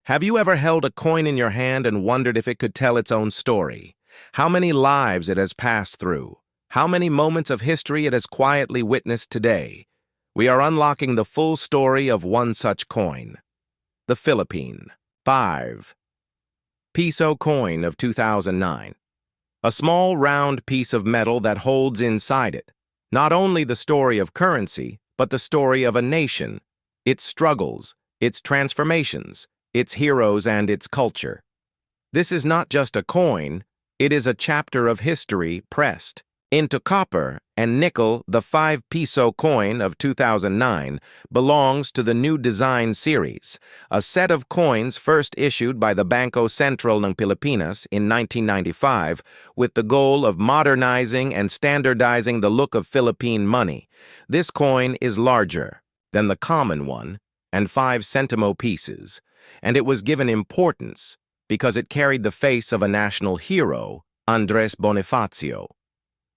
Have you ever held a coin in your hand and wondered if it could tell its own story? How many lives it has passed through? How many moments of history it has quietly witnessed today? We are unlocking the full story of one such coin. The Philippine Five Piso coin of 2009. A small round piece of metal that holds inside it not only the story of currency, but the story of a nation, its struggles, its transformations, its heroes, and its culture. This is not just a coin, it is a chapter of history pressed into copper and nickel. The 5 Piso coin of 2009 belongs to the new design series, a set of coins first issued by the Bangko Sentral ng Pilipinas in 1995 with the goal of modernizing and standardizing the look of Philippine money. This coin is larger than the common one and 5 centimo pieces, and it was given importance because it carried the face of a national hero, Andres Bonifacio.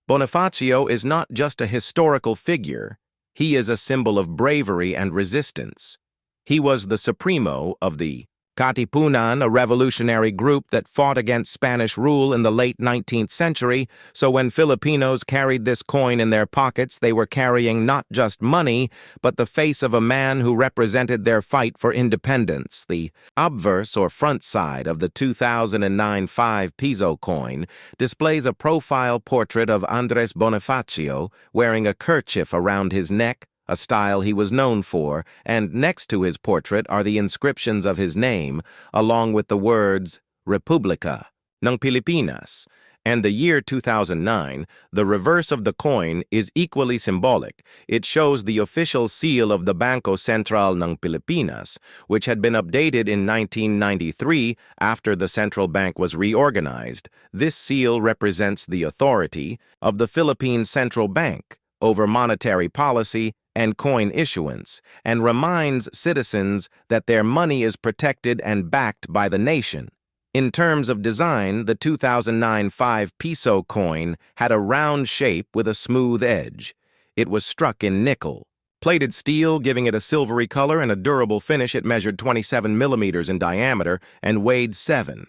Bonifacio is not just a historical figure, he is a symbol of bravery and resistance. He was the supremo of the Katipunan, a revolutionary group that fought against Spanish rule in the late 19th century, so when Filipinos carried this coin in their pockets, they were carrying not just money, but the face of a man who represented their fight for independence. The obverse or front side of the 2009 5 Piso coin displays a profile portrait of Andres Bonifacio wearing a kerchief around his neck, a style he was known for, and next to his portrait are the inscriptions of his name, along with the words Republika ng Pilipinas, and the year 2009. The reverse of the coin is equally symbolic. It shows the official seal of the Bangko Sentral ng Pilipinas, which had been updated in 1993 after the central bank was reorganized. This seal represents the authority of the Philippine Central Bank over monetary policy and coin issuance, and reminds citizens that their money is protected and backed by the nation. In terms of design, the 2009 5 Piso coin had a round shape with a smooth edge. It was struck in nickel, plated steel, giving it a silvery color and a durable finish. It measured 27 millimeters in diameter and weighed 7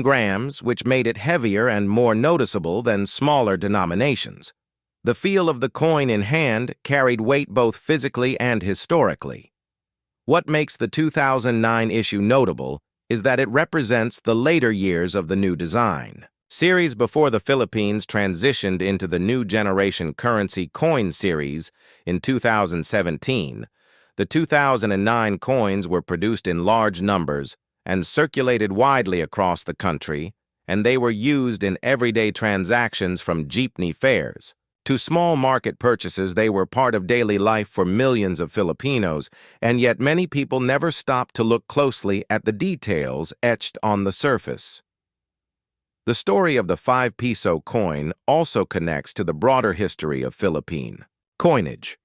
grams, which made it heavier and more noticeable than smaller denominations. The feel of the coin in hand carried weight both physically and historically. What makes the 2009 issue notable is that it represents the later years of the new design series before the Philippines transitioned into the new generation currency coin series in 2017. The 2009 coins were produced in large numbers and circulated widely across the country, and they were used in everyday transactions from jeepney fares to small market purchases. They were part of daily life for millions of Filipinos, and yet many people never stopped to look closely at the details etched on the surface. The story of the 5 Piso coin also connects to the broader history of Philippine coinage.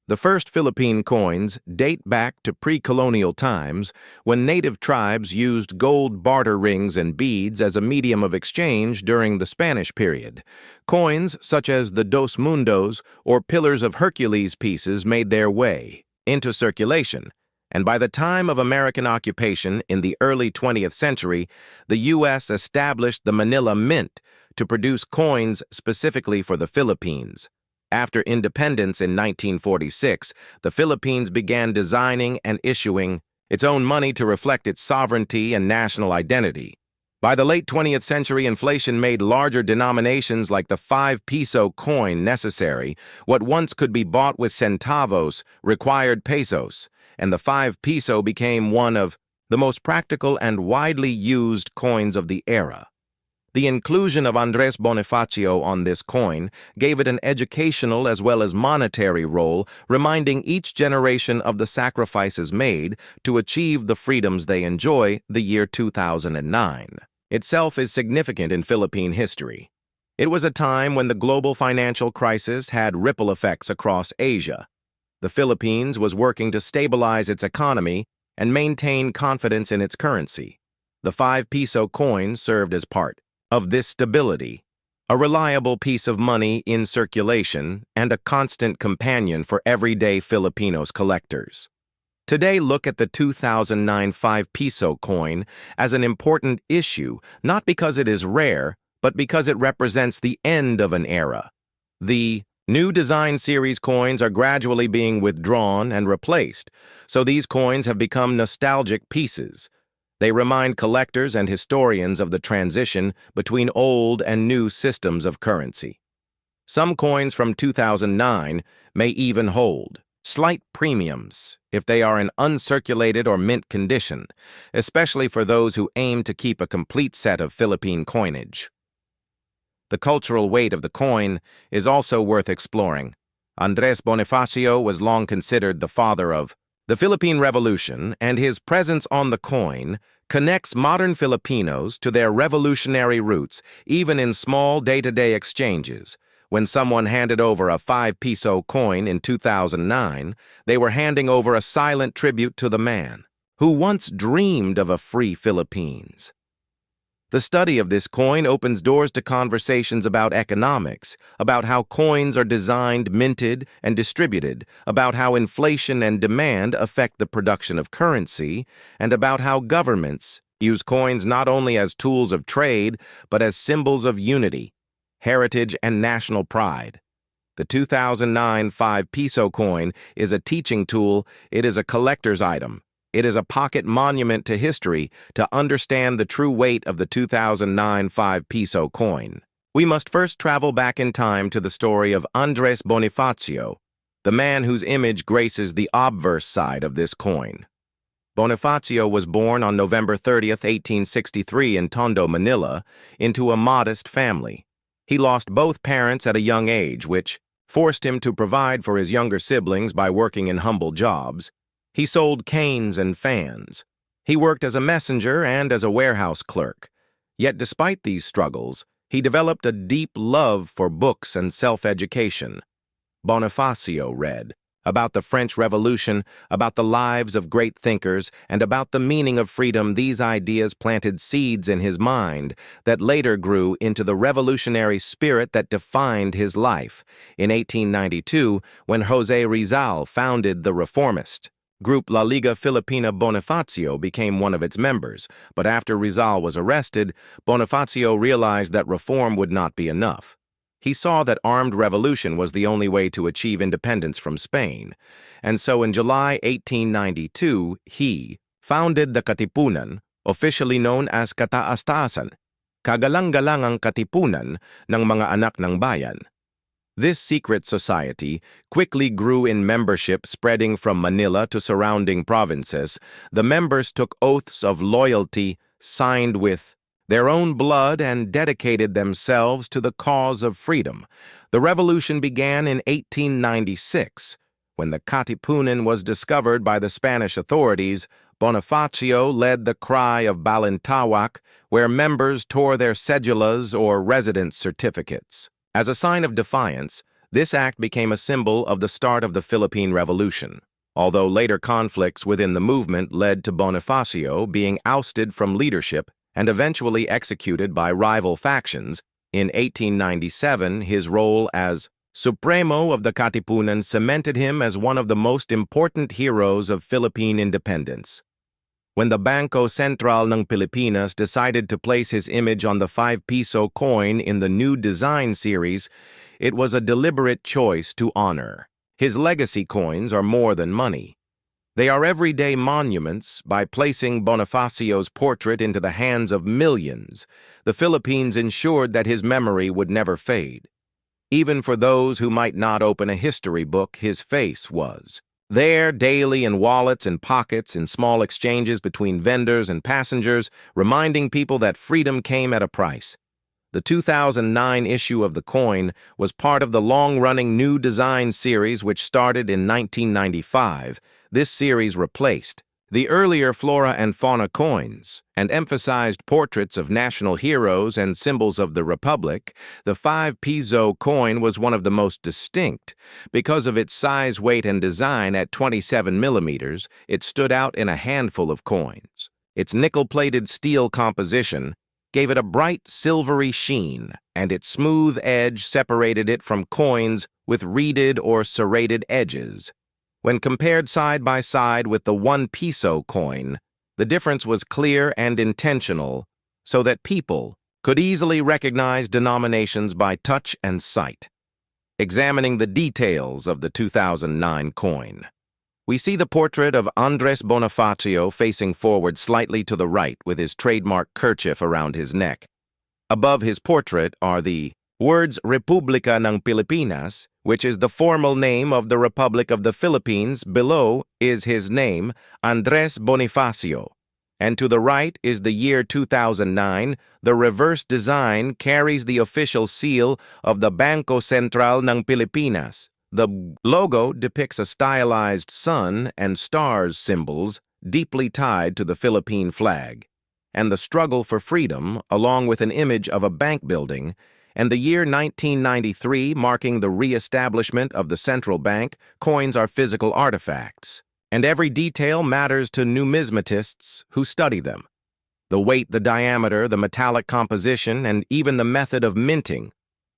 The first Philippine coins date back to pre-colonial times when native tribes used gold barter rings and beads as a medium of exchange during the Spanish period. Coins such as the Dos Mundos or Pillars of Hercules pieces made their way into circulation, and by the time of American occupation in the early 20th century, the U.S. established the Manila Mint to produce coins specifically for the Philippines. After independence in 1946, the Philippines began designing and issuing its own money to reflect its sovereignty and national identity. By the late 20th century, inflation made larger denominations like the 5 Piso coin necessary. What once could be bought with centavos required pesos, and the 5 Piso became one of the most practical and widely used coins of the era. The inclusion of Andres Bonifacio on this coin gave it an educational as well as monetary role, reminding each generation of the sacrifices made to achieve the freedoms they enjoy. The year 2009 itself is significant in Philippine history. It was a time when the global financial crisis had ripple effects across Asia. The Philippines was working to stabilize its economy and maintain confidence in its currency. The 5 Piso coin served as part of this stability, a reliable piece of money in circulation and a constant companion for everyday Filipinos collectors. Today, look at the 2009 5 Piso coin as an important issue, not because it is rare, but because it represents the end of an era. The new design series coins are gradually being withdrawn and replaced, so these coins have become nostalgic pieces. They remind collectors and historians of the transition between old and new systems of currency. Some coins from 2009 may even hold slight premiums if they are in uncirculated or mint condition, especially for those who aim to keep a complete set of Philippine coinage. The cultural weight of the coin is also worth exploring. Andres Bonifacio was long considered the father of the Philippine Revolution, and his presence on the coin connects modern Filipinos to their revolutionary roots, even in small day-to-day exchanges. When someone handed over a 5 Piso coin in 2009, they were handing over a silent tribute to the man who once dreamed of a free Philippines. The study of this coin opens doors to conversations about economics, about how coins are designed, minted, and distributed, about how inflation and demand affect the production of currency, and about how governments use coins not only as tools of trade, but as symbols of unity, heritage, and national pride. The 2009 5 Piso coin is a teaching tool. It is a collector's item. It is a pocket monument to history. To understand the true weight of the 2009 5 Piso coin, we must first travel back in time to the story of Andres Bonifacio, the man whose image graces the obverse side of this coin. Bonifacio was born on November 30th, 1863 in Tondo, Manila, into a modest family. He lost both parents at a young age, which forced him to provide for his younger siblings by working in humble jobs. He sold canes and fans. He worked as a messenger and as a warehouse clerk. Yet despite these struggles, he developed a deep love for books and self-education. Bonifacio read about the French Revolution, about the lives of great thinkers, and about the meaning of freedom. These ideas planted seeds in his mind that later grew into the revolutionary spirit that defined his life. In 1892, when José Rizal founded the Reformist group La Liga Filipina, Bonifacio became one of its members, but after Rizal was arrested, Bonifacio realized that reform would not be enough. He saw that armed revolution was the only way to achieve independence from Spain, and so in July 1892, he founded the Katipunan, officially known as Kataas-taasan, Kagalang-galangang Katipunan ng mga anak ng bayan. This secret society quickly grew in membership, spreading from Manila to surrounding provinces. The members took oaths of loyalty, signed with their own blood, and dedicated themselves to the cause of freedom. The revolution began in 1896. When the Katipunan was discovered by the Spanish authorities, Bonifacio led the cry of Balintawak, where members tore their cedulas or residence certificates. As a sign of defiance, this act became a symbol of the start of the Philippine Revolution, although later conflicts within the movement led to Bonifacio being ousted from leadership and eventually executed by rival factions. In 1897, his role as Supremo of the Katipunan cemented him as one of the most important heroes of Philippine independence. When the Bangko Sentral ng Pilipinas decided to place his image on the 5 Piso coin in the new design series, it was a deliberate choice to honor. His legacy coins are more than money. They are everyday monuments. By placing Bonifacio's portrait into the hands of millions, the Philippines ensured that his memory would never fade. Even for those who might not open a history book, his face was there daily in wallets and pockets, in small exchanges between vendors and passengers, reminding people that freedom came at a price. The 2009 issue of the coin was part of the long-running new design series which started in 1995. This series replaced the earlier flora and fauna coins and emphasized portraits of national heroes and symbols of the Republic. The 5 Piso coin was one of the most distinct. Because of its size, weight, and design at 27 millimeters, it stood out in a handful of coins. Its nickel-plated steel composition gave it a bright silvery sheen, and its smooth edge separated it from coins with reeded or serrated edges. When compared side by side with the 1 peso coin, the difference was clear and intentional so that people could easily recognize denominations by touch and sight. Examining the details of the 2009 coin, we see the portrait of Andres Bonifacio facing forward slightly to the right with his trademark kerchief around his neck. Above his portrait are the words Republika ng Pilipinas, which is the formal name of the Republic of the Philippines. Below is his name, Andres Bonifacio. And to the right is the year 2009. The reverse design carries the official seal of the Bangko Sentral ng Pilipinas. The logo depicts a stylized sun and stars symbols deeply tied to the Philippine flag, and the struggle for freedom, along with an image of a bank building, and the year 1993 marking the re-establishment of the central bank. Coins are physical artifacts, and every detail matters to numismatists who study them. The weight, the diameter, the metallic composition, and even the method of minting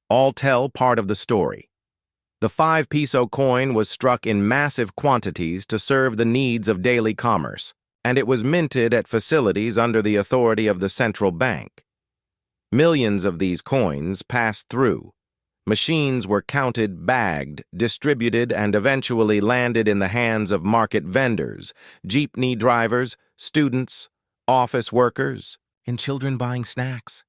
all tell part of the story. The 5 peso coin was struck in massive quantities to serve the needs of daily commerce, and it was minted at facilities under the authority of the central bank. Millions of these coins passed through. Machines were counted, bagged, distributed, and eventually landed in the hands of market vendors, jeepney drivers, students, office workers, and children buying snacks.